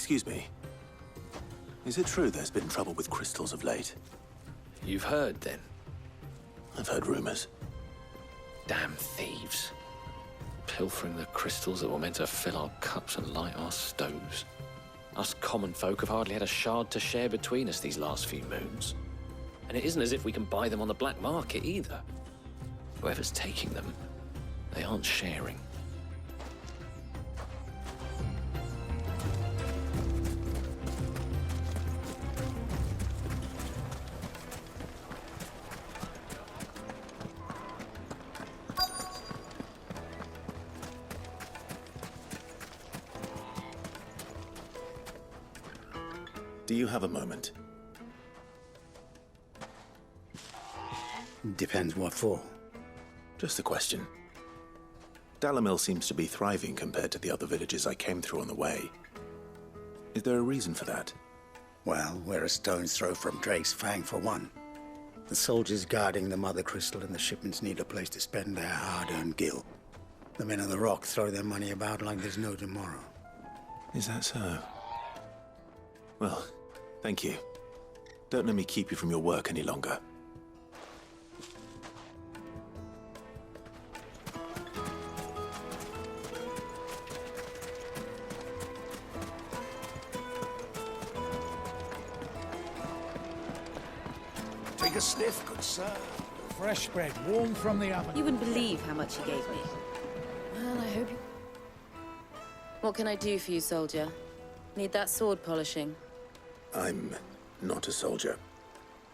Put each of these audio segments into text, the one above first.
Excuse me. Is it true there's been trouble with crystals of late? You've heard, then? I've heard rumors. Damn thieves. Pilfering the crystals that were meant to fill our cups and light our stoves. Us common folk have hardly had a shard to share between us these last few moons. And it isn't as if we can buy them on the black market either. Whoever's taking them, they aren't sharing. Do you have a moment? Depends what for. Just a question. Dalamil seems to be thriving compared to the other villages I came through on the way. Is there a reason for that? Well, we're a stone's throw from Drake's Fang for one. The soldiers guarding the Mother Crystal and the shipments need a place to spend their hard-earned gil. The men of the Rock throw their money about like there's no tomorrow. Is that so? Well, thank you. Don't let me keep you from your work any longer. Take a sniff, good sir. Fresh bread, warm from the oven. You wouldn't believe how much he gave me. Well, I hope you... What can I do for you, soldier? Need that sword polishing? I'm not a soldier.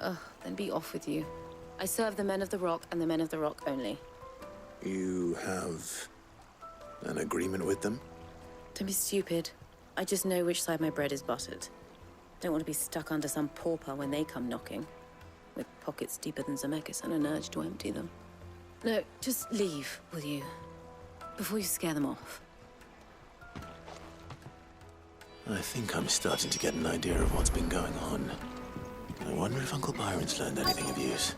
Ugh, then be off with you. I serve the men of the Rock and the men of the Rock only. You have an agreement with them? Don't be stupid. I just know which side my bread is buttered. Don't want to be stuck under some pauper when they come knocking. With pockets deeper than Zemeckis and an urge to empty them. No, just leave, will you? Before you scare them off. I think I'm starting to get an idea of what's been going on. I wonder if Uncle Byron's learned anything of use.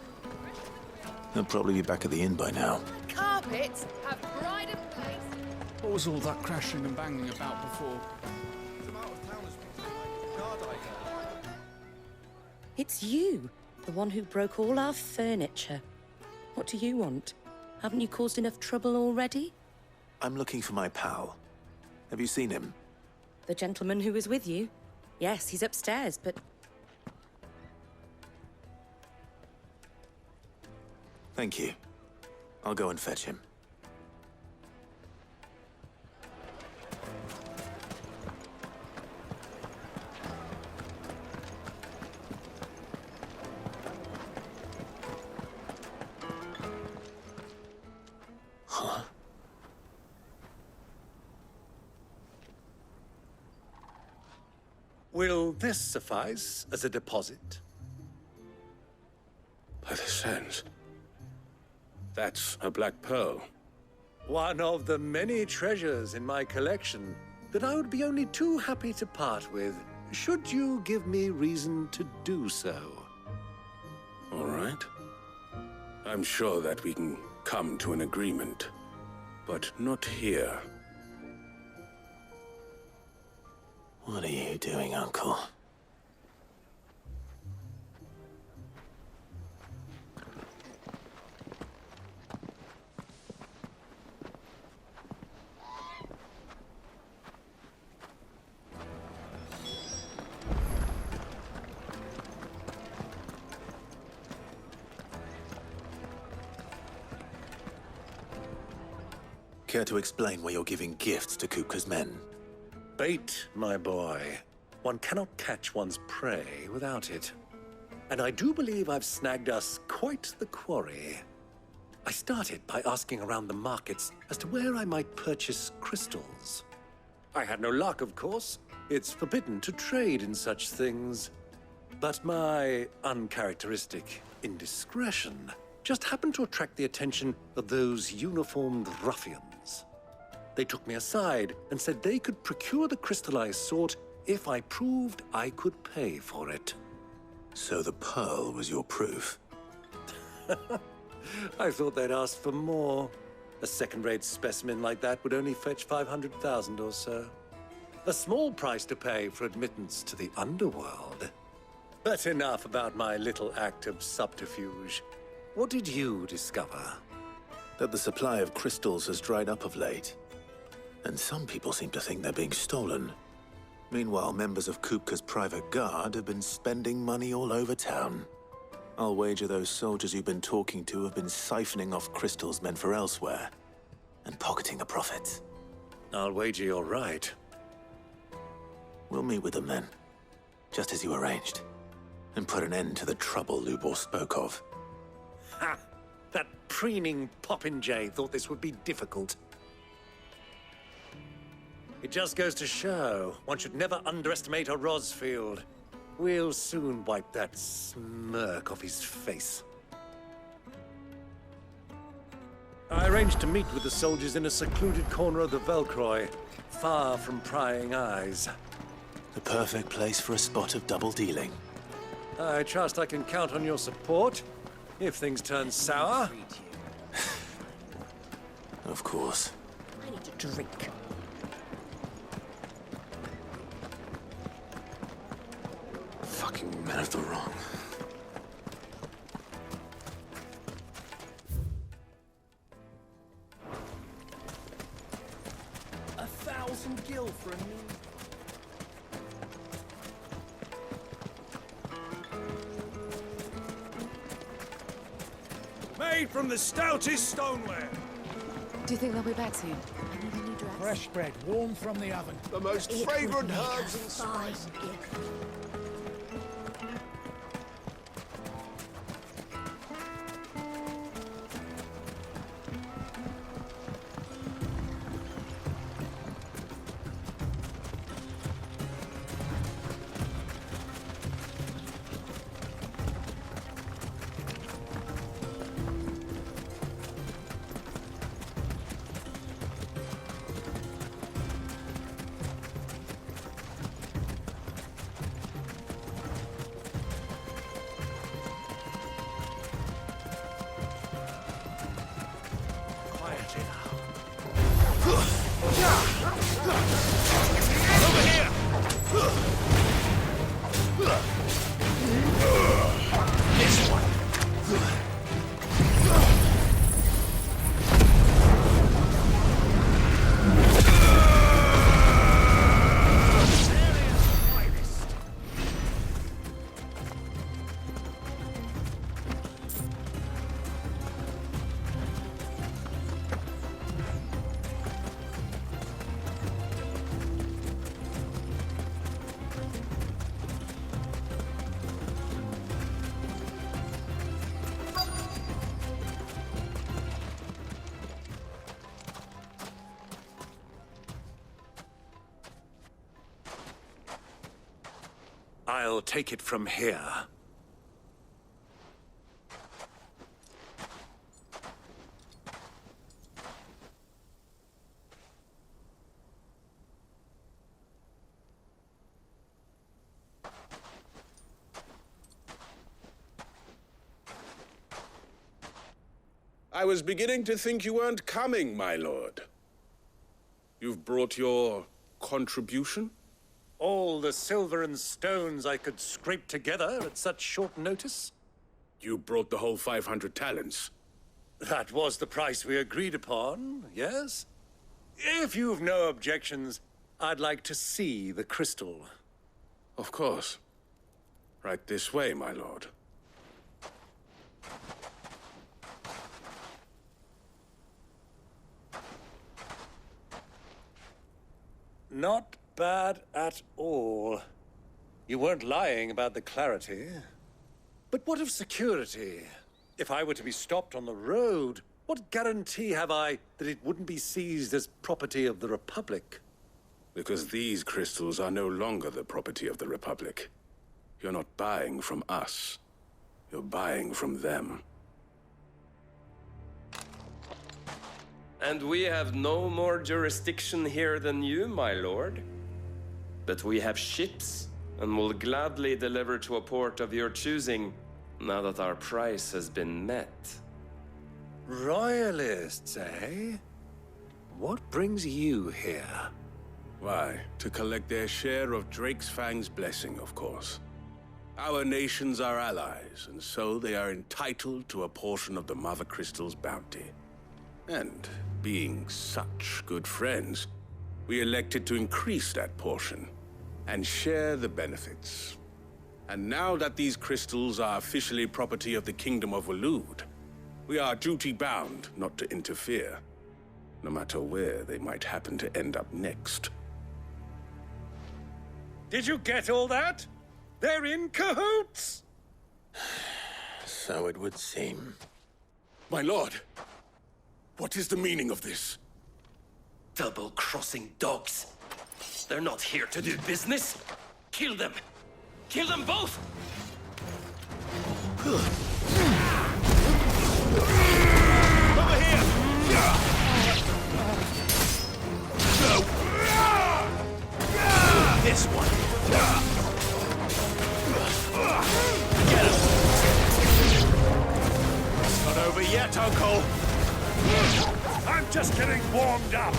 He'll probably be back at the inn by now. Carpets have pride of place. What was all that crashing and banging about before? It's you, the one who broke all our furniture. What do you want? Haven't you caused enough trouble already? I'm looking for my pal. Have you seen him? The gentleman who was with you? Yes, he's upstairs, but... Thank you. I'll go and fetch him. Huh? Will this suffice as a deposit? By the sands. That's a black pearl. One of the many treasures in my collection that I would be only too happy to part with, should you give me reason to do so. All right. I'm sure that we can come to an agreement, but not here. What are you doing, Uncle? Care to explain why you're giving gifts to Kupka's men? Bait, my boy. One cannot catch one's prey without it. And I do believe I've snagged us quite the quarry. I started by asking around the markets as to where I might purchase crystals. I had no luck, of course. It's forbidden to trade in such things. But my uncharacteristic indiscretion just happened to attract the attention of those uniformed ruffians. They took me aside and said they could procure the crystallized sort if I proved I could pay for it. So the pearl was your proof? I thought they'd ask for more. A second-rate specimen like that would only fetch 500,000 or so. A small price to pay for admittance to the underworld. But enough about my little act of subterfuge. What did you discover? That the supply of crystals has dried up of late. And some people seem to think they're being stolen. Meanwhile, members of Kupka's private guard have been spending money all over town. I'll wager those soldiers you've been talking to have been siphoning off crystals meant for elsewhere, and pocketing the profits. I'll wager you're right. We'll meet with them then, just as you arranged, and put an end to the trouble Lubor spoke of. Ha! That preening popinjay thought this would be difficult. It just goes to show, one should never underestimate a Rosfield. We'll soon wipe that smirk off his face. I arranged to meet with the soldiers in a secluded corner of the Velcroy, far from prying eyes. The perfect place for a spot of double dealing. I trust I can count on your support, if things turn sour. Of course. I need a drink. Fucking men of the wrong. $1,000 for a new... Made from the stoutest stoneware. Do you think they'll be back soon? I need a new dress. Fresh bread, warm from the oven. The most fragrant herbs and spices. I'll take it from here. I was beginning to think you weren't coming, my lord. You've brought your contribution? All the silver and stones I could scrape together at such short notice? You brought the whole 500 talents. That was the price we agreed upon, yes? If you've no objections, I'd like to see the crystal. Of course. Right this way, my lord. Not bad at all. You weren't lying about the clarity. But what of security? If I were to be stopped on the road, what guarantee have I that it wouldn't be seized as property of the Republic? Because these crystals are no longer the property of the Republic. You're not buying from us. You're buying from them. And we have no more jurisdiction here than you, my lord. But we have ships, and will gladly deliver to a port of your choosing, now that our price has been met. Royalists, eh? What brings you here? Why, to collect their share of Drake's Fang's blessing, of course. Our nations are allies, and so they are entitled to a portion of the Mother Crystal's bounty. And being such good friends, we elected to increase that portion and share the benefits. And now that these crystals are officially property of the Kingdom of Waloed, we are duty-bound not to interfere, no matter where they might happen to end up next. Did you get all that? They're in cahoots! So it would seem. My lord, what is the meaning of this? Double-crossing dogs. They're not here to do business. Kill them. Kill them both! Over here! This one. Get him! Not over yet, Uncle. I'm just getting warmed up.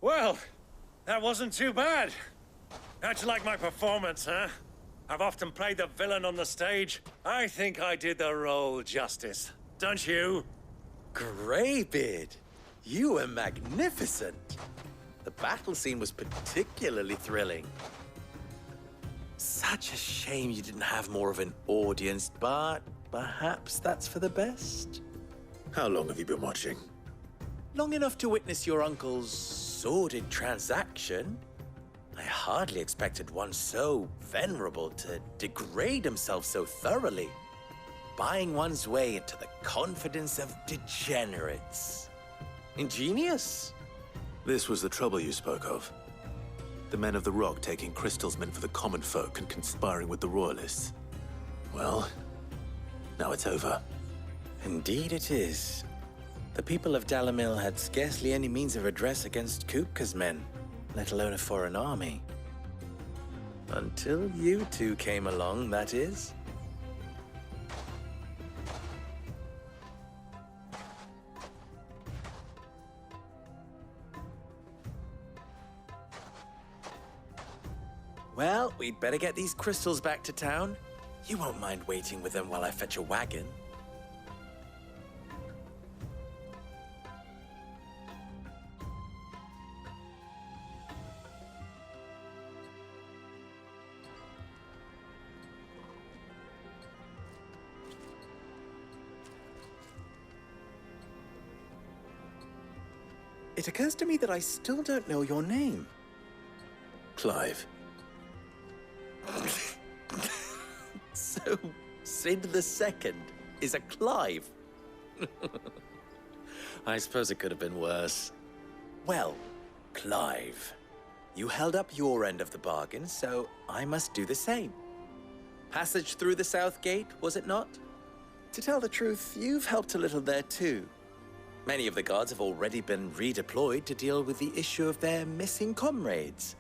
Well, that wasn't too bad. How'd you like my performance, huh? I've often played the villain on the stage. I think I did the role justice. Don't you? Greybeard, you were magnificent. The battle scene was particularly thrilling. Such a shame you didn't have more of an audience, but perhaps that's for the best. How long have you been watching? Long enough to witness your uncle's sordid transaction. I hardly expected one so venerable to degrade himself so thoroughly, buying one's way into the confidence of degenerates. Ingenious. This was the trouble you spoke of. The men of the Rock taking crystals meant for the common folk and conspiring with the Royalists. Well, now it's over. Indeed it is. The people of Dalamil had scarcely any means of redress against Kupka's men, let alone a foreign army. Until you two came along, that is. Well, we'd better get these crystals back to town. You won't mind waiting with them while I fetch a wagon. It occurs to me that I still don't know your name. Clive. So, Sid the Second is a Clive? I suppose it could have been worse. Well, Clive, you held up your end of the bargain, so I must do the same. passage through the South Gate, was it not? To tell the truth, you've helped a little there too. Many of the guards have already been redeployed to deal with the issue of their missing comrades.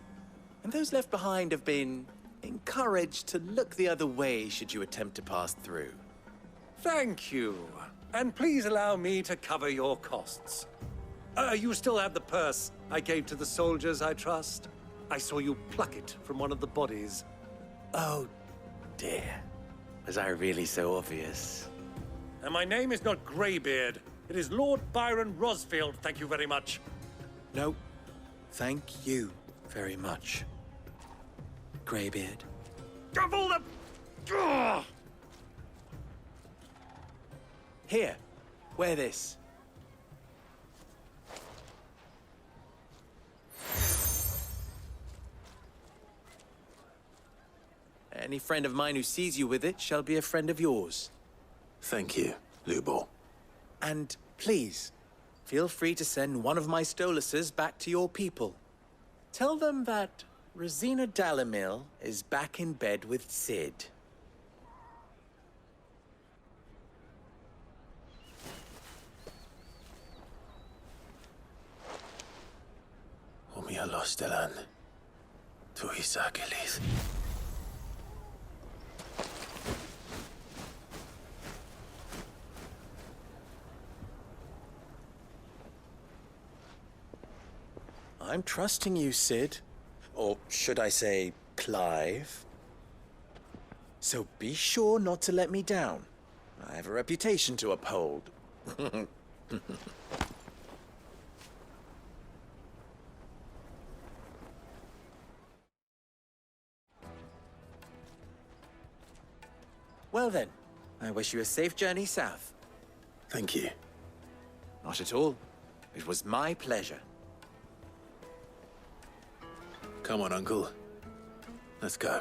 And those left behind have been encouraged to look the other way should you attempt to pass through. Thank you. And please allow me to cover your costs. You still have the purse I gave to the soldiers, I trust? I saw you pluck it from one of the bodies. Oh, dear. Was I really so obvious? And my name is not Greybeard. It is Lord Byron Rosfield, thank you very much. No, thank you very much, Greybeard. Double the... Ugh! Here, wear this. Any friend of mine who sees you with it shall be a friend of yours. Thank you, Lubor. And please, feel free to send one of my Stoluses back to your people. Tell them that Rosina Dalamil is back in bed with Sid. Umia lostelan. Tu isakelis. I'm trusting you, Sid. Or should I say, Clive. So be sure not to let me down. I have a reputation to uphold. Well then, I wish you a safe journey south. Thank you. Not at all. It was my pleasure. Come on, Uncle. Let's go.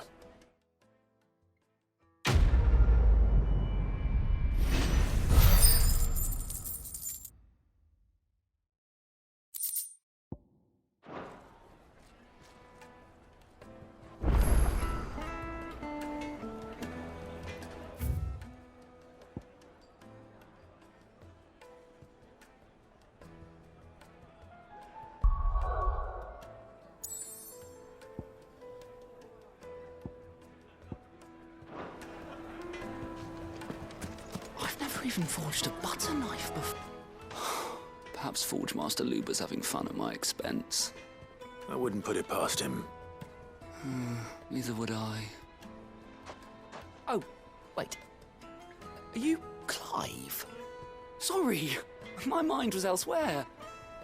Even forged a butter knife before. Perhaps Forge Master Luber's having fun at my expense. I wouldn't put it past him. Neither would I. Oh, wait. Are you Clive? Sorry, my mind was elsewhere.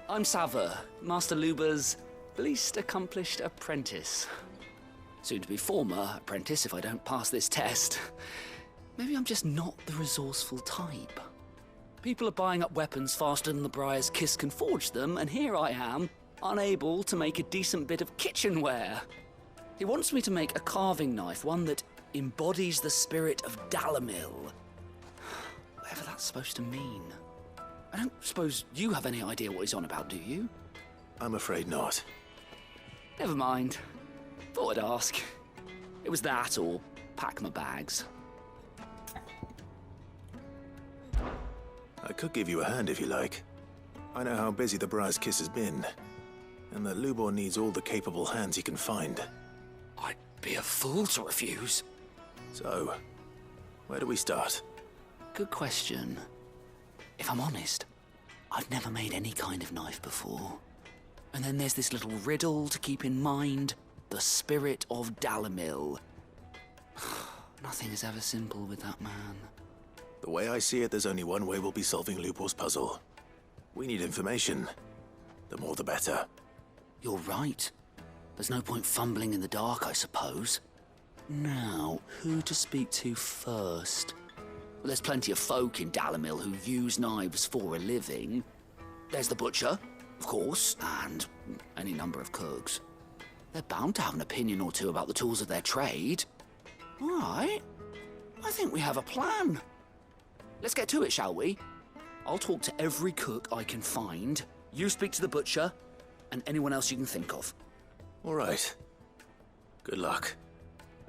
I'm Sava, Master Luber's least accomplished apprentice. Soon to be former apprentice if I don't pass this test. Maybe I'm just not the resourceful type. People are buying up weapons faster than the Briar's Kiss can forge them, and here I am, unable to make a decent bit of kitchenware. He wants me to make a carving knife, one that embodies the spirit of Dalamil. Whatever that's supposed to mean. I don't suppose you have any idea what he's on about, do you? I'm afraid not. Never mind. Thought I'd ask. It was that or pack my bags. I could give you a hand if you like. I know how busy the Briar's Kiss has been, and that Lubor needs all the capable hands he can find. I'd be a fool to refuse. So, where do we start? Good question. If I'm honest, I've never made any kind of knife before. And then there's this little riddle to keep in mind. The spirit of Dalamil. Nothing is ever simple with that man. The way I see it, there's only one way we'll be solving Lubor's puzzle. We need information. The more the better. You're right. There's no point fumbling in the dark, I suppose. Now, who to speak to first? Well, there's plenty of folk in Dalamil who use knives for a living. There's the butcher, of course, and any number of cooks. They're bound to have an opinion or two about the tools of their trade. All right. I think we have a plan. Let's get to it, shall we? I'll talk to every cook I can find. You speak to the butcher, and anyone else you can think of. All right. Good luck.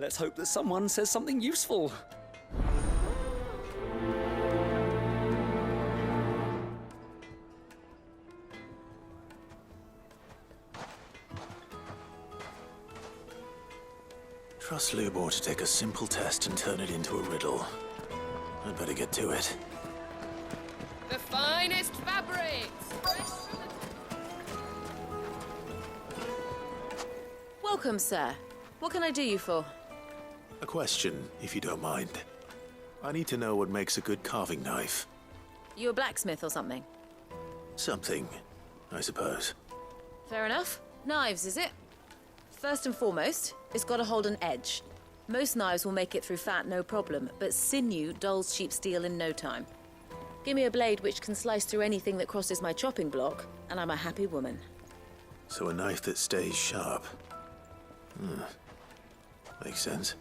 Let's hope that someone says something useful. Trust Lubor to take a simple test and turn it into a riddle. I'd better get to it. The finest fabrics! Welcome, sir. What can I do you for? A question, if you don't mind. I need to know what makes a good carving knife. You a blacksmith or something? Something, I suppose. Fair enough. Knives, is it? First and foremost, it's got to hold an edge. Most knives will make it through fat, no problem, but sinew dulls cheap steel in no time. Give me a blade which can slice through anything that crosses my chopping block, and I'm a happy woman. So a knife that stays sharp. Makes sense.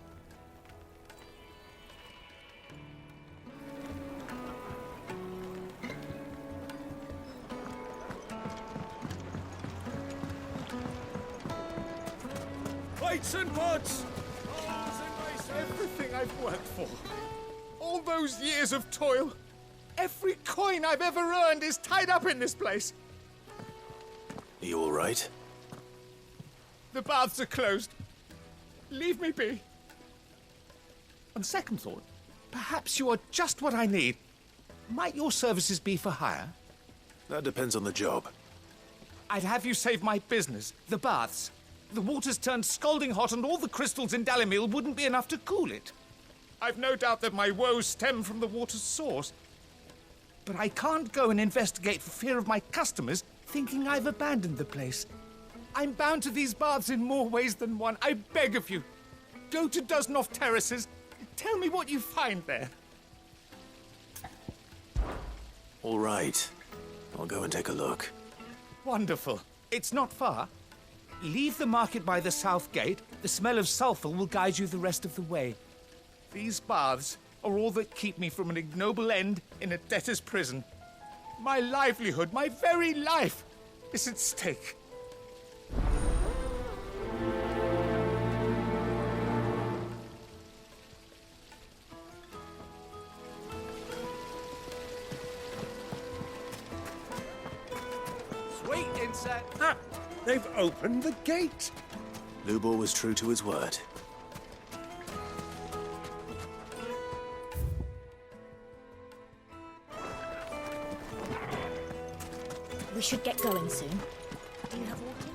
Plates and pots! Everything I've worked for. All those years of toil. Every coin I've ever earned is tied up in this place. Are you all right? The baths are closed. Leave me be. On second thought, perhaps you are just what I need. Might your services be for hire? That depends on the job. I'd have you save my business, the baths. The water's turned scalding hot and all the crystals in Dalimil wouldn't be enough to cool it. I've no doubt that my woes stem from the water's source. But I can't go and investigate for fear of my customers thinking I've abandoned the place. I'm bound to these baths in more ways than one. I beg of you. Go to Dusnoff Terraces. Tell me what you find there. All right. I'll go and take a look. Wonderful. It's not far. Leave the market by the south gate. The smell of sulfur will guide you the rest of the way. These baths are all that keep me from an ignoble end in a debtor's prison. My livelihood, my very life, is at stake. Sweet insect. Ah, they've opened the gate. Lubor was true to his word. We should get going soon. Do you have water?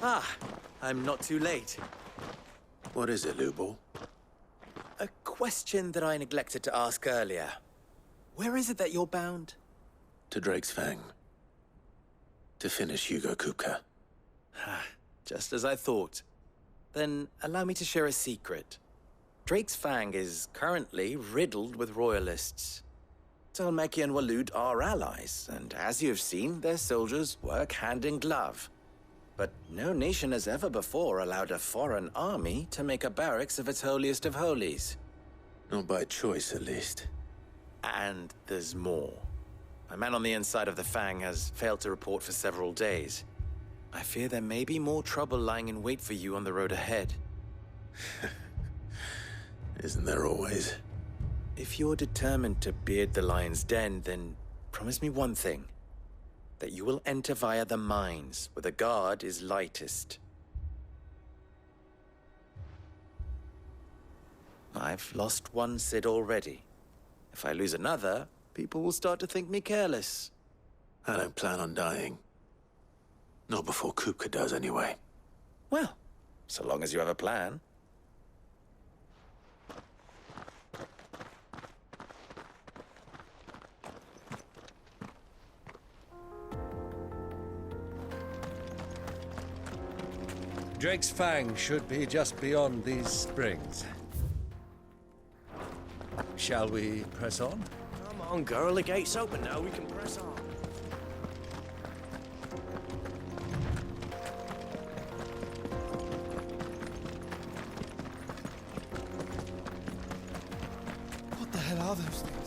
Ah, I'm not too late. What is it, Lubor? A question that I neglected to ask earlier. Where is it that you're bound? To Drake's Fang. To finish Hugo Kupka. Just as I thought. Then allow me to share a secret. Drake's Fang is currently riddled with royalists. Talmeki and Walud are allies, and as you have seen, their soldiers work hand in glove. But no nation has ever before allowed a foreign army to make a barracks of its holiest of holies. Not by choice, at least. And there's more. A man on the inside of the Fang has failed to report for several days. I fear there may be more trouble lying in wait for you on the road ahead. Isn't there always? If you're determined to beard the lion's den, then promise me one thing. That you will enter via the mines, where the guard is lightest. I've lost one Cid already. If I lose another, people will start to think me careless. I don't plan on dying. Not before Kupka does, anyway. Well, so long as you have a plan. Drake's Fang should be just beyond these springs. Shall we press on? Come on, girl, the gate's open now, we can press on. What the hell are those things?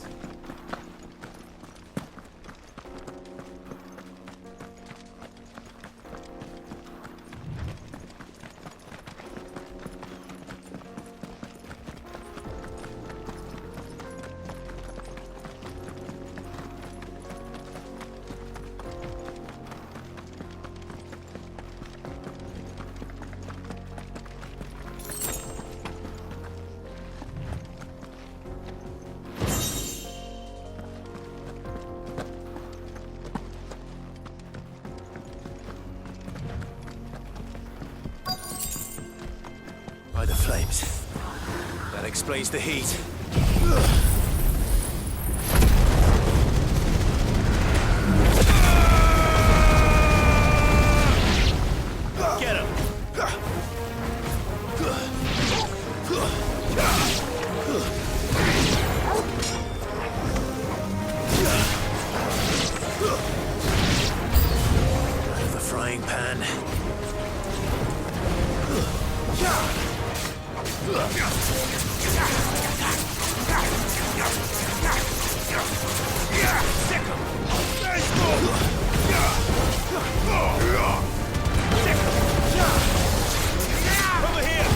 explains the heat. Get him! Out of the frying pan. Over here!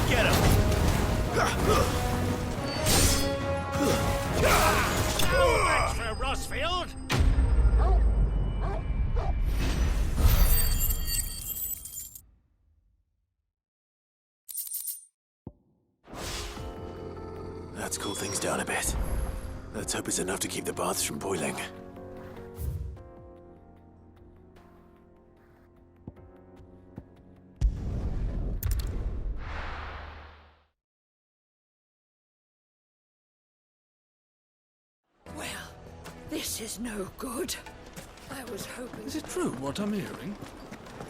Get him! Get him! Thanks for Rossfield! That's cooled things down a bit. Let's hope it's enough to keep the baths from boiling. Well, this is no good. I was hoping... Is it true what I'm hearing?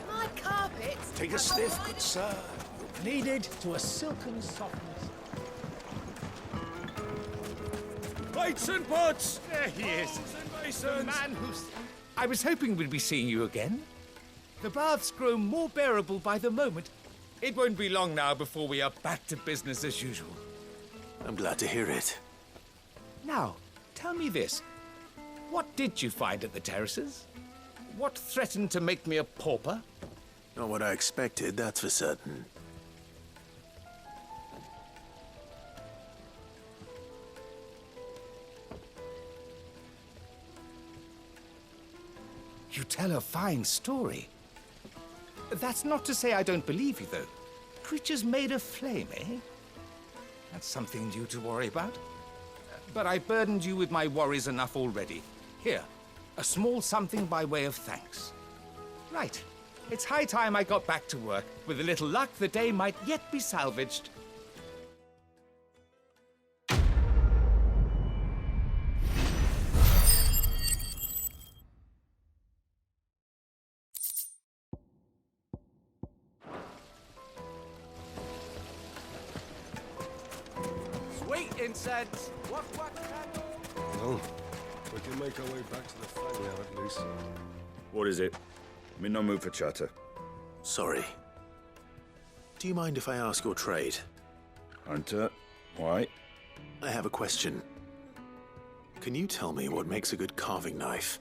My carpets. Take a sniff, good sir. You're kneaded to a silken softness. Plates and pots! There he is. The man who's... I was hoping we'd be seeing you again. The baths grow more bearable by the moment. It won't be long now before we are back to business as usual. I'm glad to hear it. Now, tell me this. What did you find at the terraces? What threatened to make me a pauper? Not what I expected, that's for certain. You tell a fine story. That's not to say I don't believe you, though. Creatures made of flame, eh? That's something new to worry about. But I burdened you with my worries enough already. Here, a small something by way of thanks. Right. It's high time I got back to work. With a little luck, the day might yet be salvaged. Sweet incense! What candle? Well, we can make our way back to the Fang now, at least. What is it? I'm in no mood for chatter. Sorry. Do you mind if I ask your trade? Hunter, why? I have a question. Can you tell me what makes a good carving knife?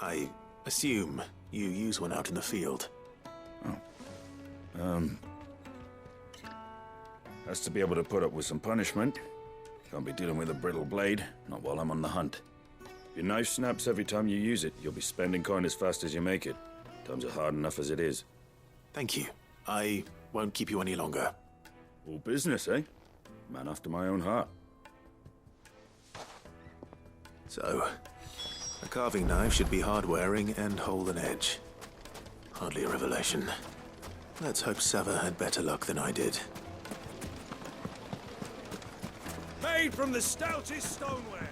I assume you use one out in the field. Has to be able to put up with some punishment. Can't be dealing with a brittle blade, not while I'm on the hunt. If your knife snaps every time you use it, you'll be spending coin as fast as you make it. Times are hard enough as it is. Thank you. I won't keep you any longer. All business, eh? Man after my own heart. So, a carving knife should be hard-wearing and hold an edge. Hardly a revelation. Let's hope Sava had better luck than I did. Made from the stoutest stoneware.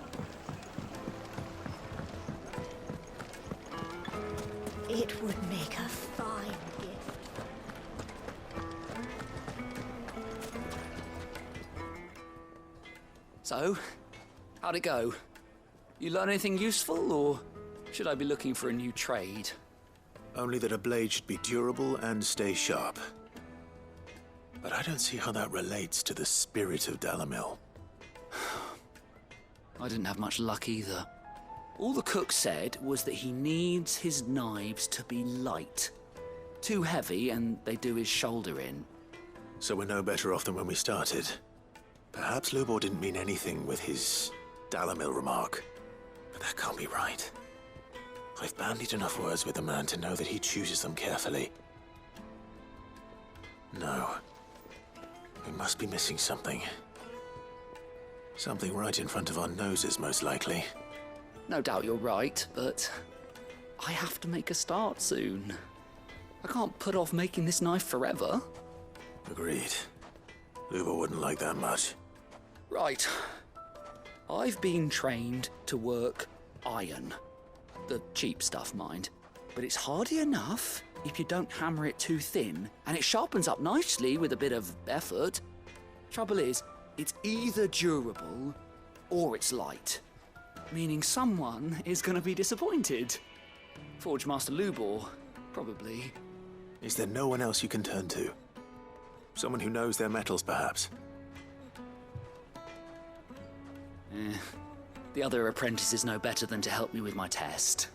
It would make a fine gift. So, how'd it go? You learn anything useful, or should I be looking for a new trade? Only that a blade should be durable and stay sharp. But I don't see how that relates to the spirit of Dalamil. I didn't have much luck either. All the cook said was that he needs his knives to be light. Too heavy and they do his shoulder in. So we're no better off than when we started. Perhaps Lubor didn't mean anything with his Dalamil remark. But that can't be right. I've bandied enough words with the man to know that he chooses them carefully. No. We must be missing something. Something right in front of our noses, most likely. No doubt you're right, but I have to make a start soon. I can't put off making this knife forever. Agreed. Luba wouldn't like that much. Right. I've been trained to work iron. The cheap stuff, mind. But it's hardy enough if you don't hammer it too thin, and it sharpens up nicely with a bit of effort. Trouble is, it's either durable or it's light. Meaning someone is going to be disappointed. Forge Master Lubor, probably. Is there no one else you can turn to? Someone who knows their metals, perhaps? The other apprentices know better than to help me with my test.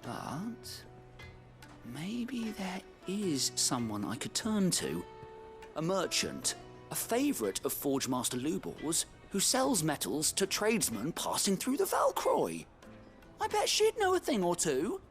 But maybe there is someone I could turn to. A merchant, a favourite of Forge Master Lubor's, who sells metals to tradesmen passing through the Valcroy. I bet she'd know a thing or two.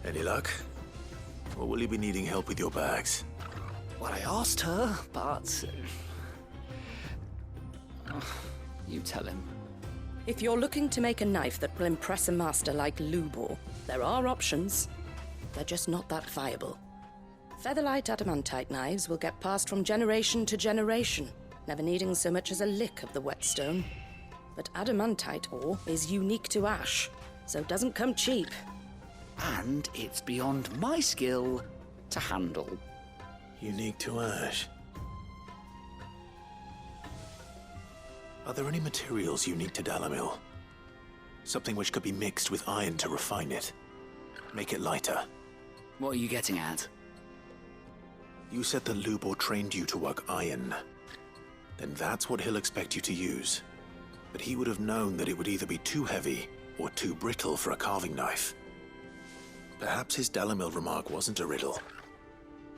Any luck? Or will you be needing help with your bags? Well, I asked her, but... you tell him. If you're looking to make a knife that will impress a master like Lubor, there are options. They're just not that viable. Featherlight adamantite knives will get passed from generation to generation, never needing so much as a lick of the whetstone. But adamantite ore is unique to ash, so it doesn't come cheap. And it's beyond my skill to handle. Unique to ash. Are there any materials unique to Dalamil? Something which could be mixed with iron to refine it. Make it lighter. What are you getting at? You said that Lubor trained you to work iron. Then that's what he'll expect you to use. But he would have known that it would either be too heavy or too brittle for a carving knife. Perhaps his Dalamil remark wasn't a riddle,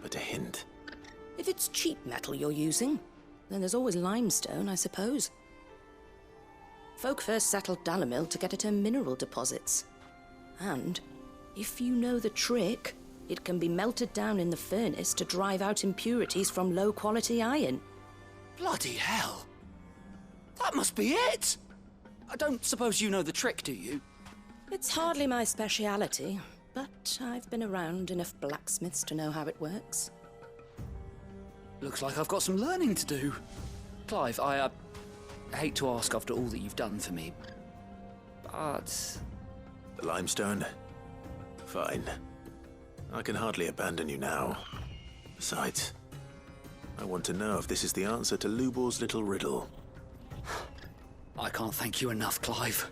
but a hint. If it's cheap metal you're using, then there's always limestone, I suppose. Folk first settled Dalamil to get at her mineral deposits. And, if you know the trick, it can be melted down in the furnace to drive out impurities from low-quality iron. Bloody hell! That must be it! I don't suppose you know the trick, do you? It's hardly my speciality, but I've been around enough blacksmiths to know how it works. Looks like I've got some learning to do. Clive, I hate to ask after all that you've done for me, but... The limestone? Fine. I can hardly abandon you now. Besides, I want to know if this is the answer to Lubor's little riddle. I can't thank you enough, Clive.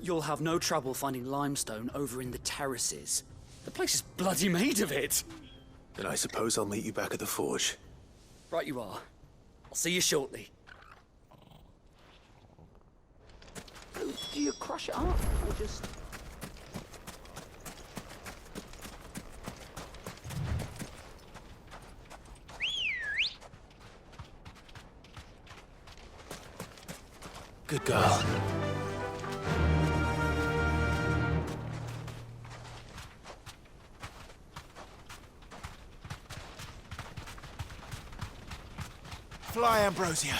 You'll have no trouble finding limestone over in the terraces. The place is bloody made of it. Then I suppose I'll meet you back at the forge. Right you are. I'll see you shortly. Oh, do you crush it up, or just... Good girl. Fly, Ambrosia.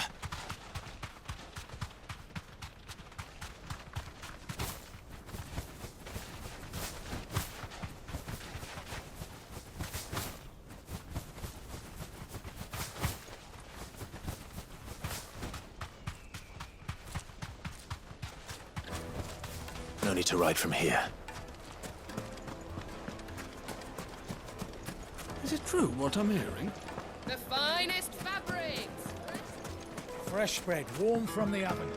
only to ride from here. Is it true what I'm hearing? The finest fabrics! Fresh bread, warm from the oven.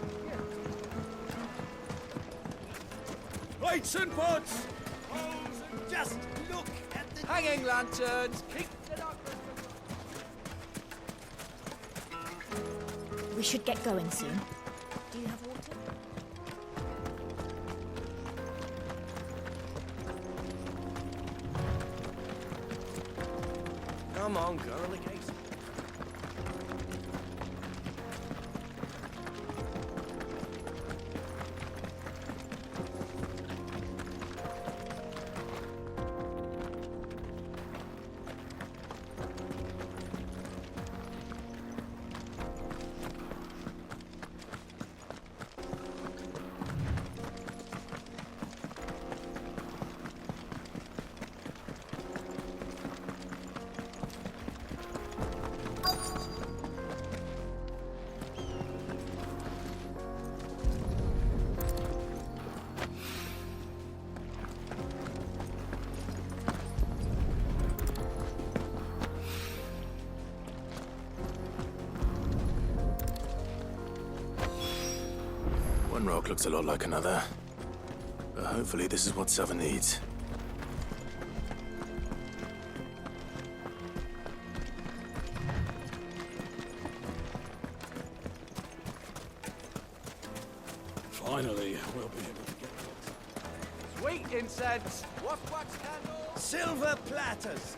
Lights and pots! Just look at the Hanging lanterns! Keep We should get going soon. Do you have water? Come on, girly case. One rock looks a lot like another. But hopefully this is what Sava needs. Finally, we'll be able to get Sweet incense! Wax candles! silver platters!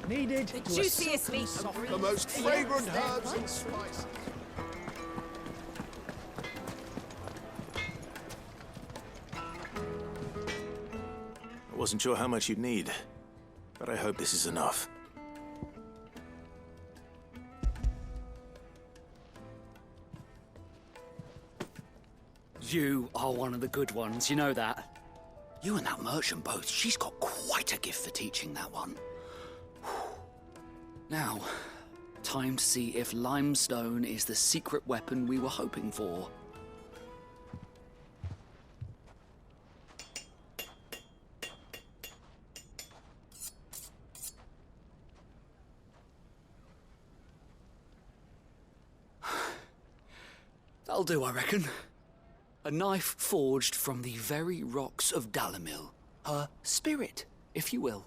Needed The to a juiciest silky meat. soft- The most fragrant herbs and spices. I wasn't sure how much you'd need, but I hope this is enough. You are one of the good ones, you know that. You and that merchant both, she's got quite a gift for teaching, that one. Now, time to see if limestone is the secret weapon we were hoping for. That'll do, I reckon. A knife forged from the very rocks of Dalamil. Her spirit, if you will.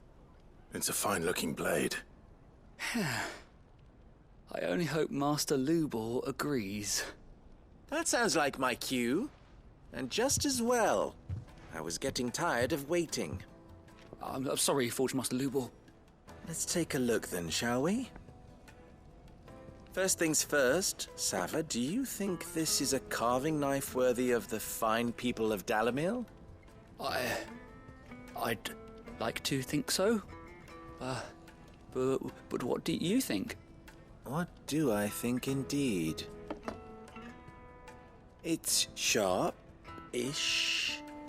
It's a fine-looking blade. I only hope Master Lubor agrees. That sounds like my cue. And just as well. I was getting tired of waiting. I'm sorry, Forge Master Lubor. Let's take a look then, shall we? First things first, Sava, do you think this is a carving knife worthy of the fine people of Dalamil? I'd like to think so. But what do you think? What do I think indeed? It's sharp-ish,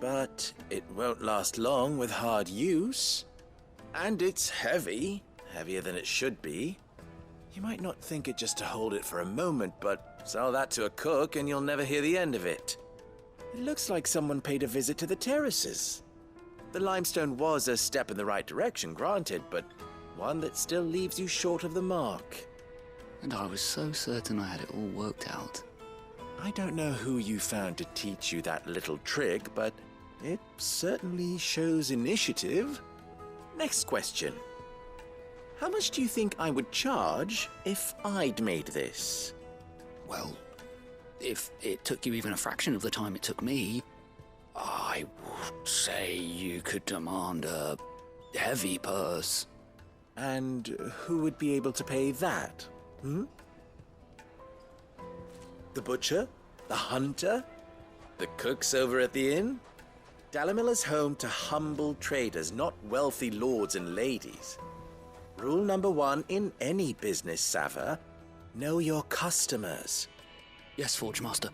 but it won't last long with hard use. And it's heavy, heavier than it should be. You might not think it just to hold it for a moment, but sell that to a cook and you'll never hear the end of it. It looks like someone paid a visit to the terraces. The limestone was a step in the right direction, granted, but one that still leaves you short of the mark. And I was so certain I had it all worked out. I don't know who you found to teach you that little trick, but it certainly shows initiative. Next question. How much do you think I would charge if I'd made this? Well, if it took you even a fraction of the time it took me, I would say you could demand a heavy purse. And who would be able to pay that? The butcher? The hunter? The cooks over at the inn? Dalamil is home to humble traders, not wealthy lords and ladies. Rule number 1 in any business, Sava, know your customers. Yes, Forge Master.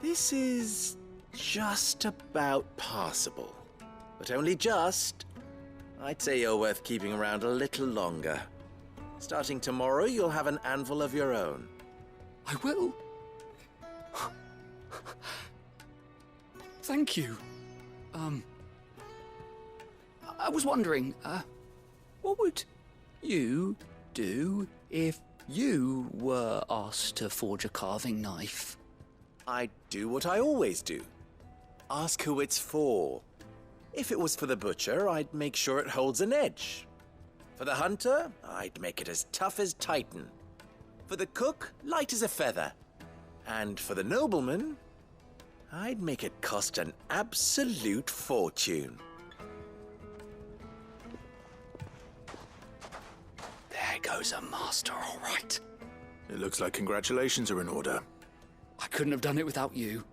This is just about passable. But only just. I'd say you're worth keeping around a little longer. Starting tomorrow, you'll have an anvil of your own. I will. Thank you. I was wondering, what would you do if you were asked to forge a carving knife? I'd do what I always do. Ask who it's for. If it was for the butcher, I'd make sure it holds an edge. For the hunter, I'd make it as tough as Titan. For the cook, light as a feather. And for the nobleman, I'd make it cost an absolute fortune. There goes a master, all right. It looks like congratulations are in order. I couldn't have done it without you.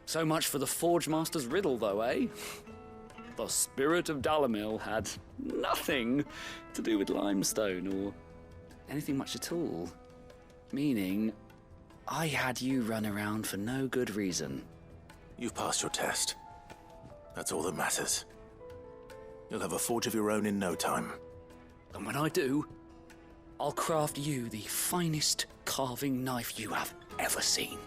So much for the Forge Master's riddle, though, eh? The spirit of Dalamil had nothing to do with limestone or anything much at all. Meaning, I had you run around for no good reason. You've passed your test. That's all that matters. You'll have a forge of your own in no time. And when I do, I'll craft you the finest carving knife you have ever seen.